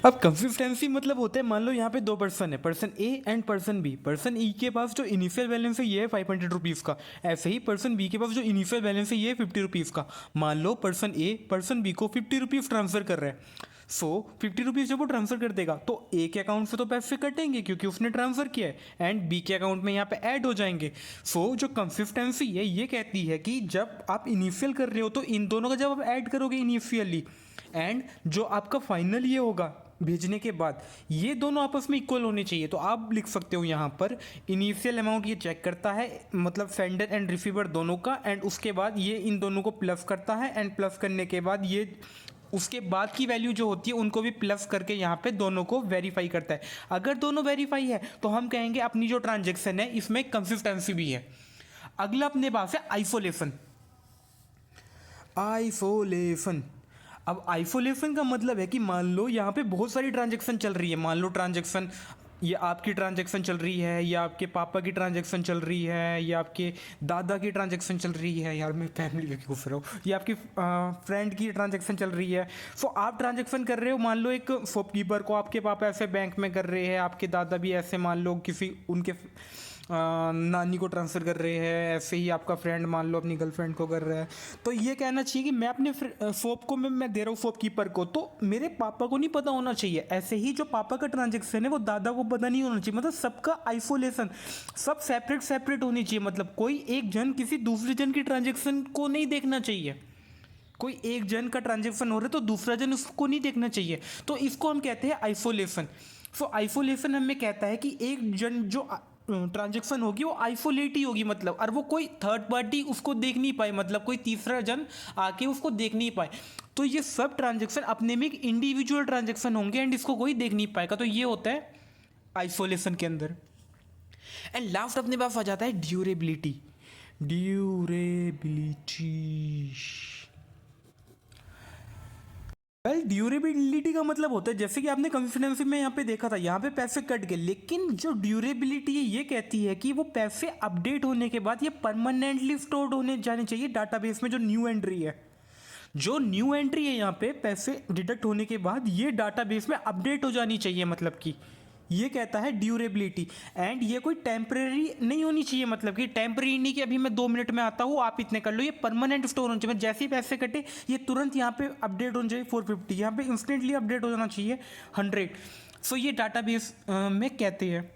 अब कंसिस्टेंसी मतलब होता है, मान लो यहाँ पे दो पर्सन है, person A and person B. Person E के पास जो इनिशियल बैलेंस है ये है 500 रुपीज़ का, ऐसे ही पर्सन बी के पास जो इनिशियल बैलेंस है ये है 50 रुपीज़ का। मान low person a person B को 50 रुपीज़ ट्रांसफ़र कर रहा है। सो 50 रुपीज़ जब वो ट्रांसफ़र कर देगा तो ए के अकाउंट से तो पैसे कटेंगे क्योंकि उसने ट्रांसफ़र किया है, एंड बी के अकाउंट में यहाँ पे ऐड हो जाएंगे। सो जो कंसिस्टेंसी है ये कहती है कि जब आप इनिशियल कर रहे हो तो इन दोनों का जब आप ऐड करोगे इनिशियली, एंड जो आपका फाइनल ये होगा भेजने के बाद, ये दोनों आपस में इक्वल होने चाहिए। तो आप लिख सकते हो यहाँ पर इनिशियल अमाउंट ये चेक करता है, मतलब सेंडर एंड रिसीवर दोनों का, एंड उसके बाद ये इन दोनों को प्लस करता है, एंड प्लस करने के बाद ये उसके बाद की वैल्यू जो होती है उनको भी प्लस करके यहाँ पे दोनों को वेरीफाई करता है। अगर दोनों वेरीफाई है तो हम कहेंगे अपनी जो ट्रांजेक्शन है इसमें कंसिस्टेंसी भी है। अगला अपने पास है आइसोलेशन। आइसोलेशन, अब आइसोलेशन का मतलब है कि मान लो यहाँ पे बहुत सारी ट्रांजेक्शन चल रही है। मान लो ट्रांजेक्शन, ये आपकी ट्रांजेक्शन चल रही है, या आपके पापा की ट्रांजेक्शन चल रही है, या आपके दादा की ट्रांजेक्शन चल रही है, यार मैं फैमिली लेके घुस रहा हूँ, या आपकी फ्रेंड की ट्रांजेक्शन चल रही है। सो आप ट्रांजेक्शन कर रहे हो, मान लो एक शॉपकीपर को आपके पापा ऐसे बैंक में कर रहे हैं, आपके दादा भी ऐसे मान लो किसी उनके नानी को ट्रांसफ़र कर रहे हैं, ऐसे ही आपका फ्रेंड मान लो अपनी गर्लफ्रेंड को कर रहा है। तो ये कहना चाहिए कि मैं अपने शॉप को मैं दे रहा हूँ शॉपकीपर को, तो मेरे पापा को नहीं पता होना चाहिए। ऐसे ही जो पापा का ट्रांजेक्शन है वो दादा को पता नहीं होना चाहिए। मतलब सबका आइसोलेशन, सब सेपरेट सेपरेट होनी चाहिए। मतलब कोई एक जन किसी दूसरे जन की ट्रांजेक्शन को नहीं देखना चाहिए। कोई एक जन का ट्रांजेक्शन हो रहा है तो दूसरा जन उसको नहीं देखना चाहिए, तो इसको हम कहते हैं आइसोलेशन। सो आइसोलेशन हमें कहता है कि एक जन जो ट्रांजेक्शन होगी वो आइसोलेट ही होगी, मतलब, और वो कोई थर्ड पार्टी उसको देख नहीं पाए, मतलब कोई तीसरा जन आके उसको देख नहीं पाए। तो ये सब ट्रांजेक्शन अपने में एक इंडिविजुअल ट्रांजेक्शन होंगे एंड इसको कोई देख नहीं पाएगा। तो ये होता है आइसोलेशन के अंदर। एंड लास्ट अपने पास आ जाता है ड्यूरेबिलिटी। ड्यूरेबिलिटी, वेल ड्यूरेबिलिटी का मतलब होता है, जैसे कि आपने कंसिस्टेंसी में यहाँ पे देखा था, यहाँ पे पैसे कट गए, लेकिन जो ड्यूरेबिलिटी है ये कहती है कि वो पैसे अपडेट होने के बाद ये परमानेंटली स्टोर्ड होने जाने चाहिए डाटाबेस में। जो न्यू एंट्री है, जो न्यू एंट्री है यहाँ पे पैसे डिडक्ट होने के बाद ये डाटाबेस में अपडेट हो जानी चाहिए, मतलब कि ये कहता है ड्यूरेबिलिटी। एंड ये कोई टेम्परेरी नहीं होनी चाहिए, मतलब कि टेम्परेरी नहीं कि अभी मैं 2 मिनट में आता हूँ आप इतने कर लो। ये परमानेंट स्टोर होना चाहिए, जैसे ही पैसे कटे ये तुरंत यहाँ पे अपडेट होना चाहिए 450, यहाँ पे इंस्टेंटली अपडेट हो जाना चाहिए 100। सो ये डाटाबेस में कहते हैं।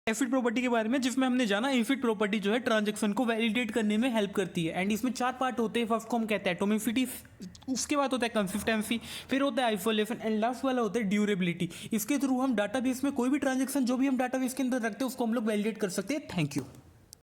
एफिड प्रॉपर्टी के बारे में जिसमें हमने जाना, एफिड प्रॉपर्टी जो है ट्रांजैक्शन को वैलिडेट करने में हेल्प करती है। एंड इसमें 4 पार्ट होते हैं। फर्स्ट को हम कहते हैं एटोमिसिटी, उसके बाद होता है कंसिस्टेंसी, फिर होता है आइसोलेशन, एंड लास्ट वाला होता है ड्यूरेबिलिटी। इसके थ्रू हम डाटाबेस में कोई भी ट्रांजैक्शन जो भी हम डाटाबेस के अंदर रखते हैं उसको हम लोग वैलिडेट कर सकते हैं। Thank you.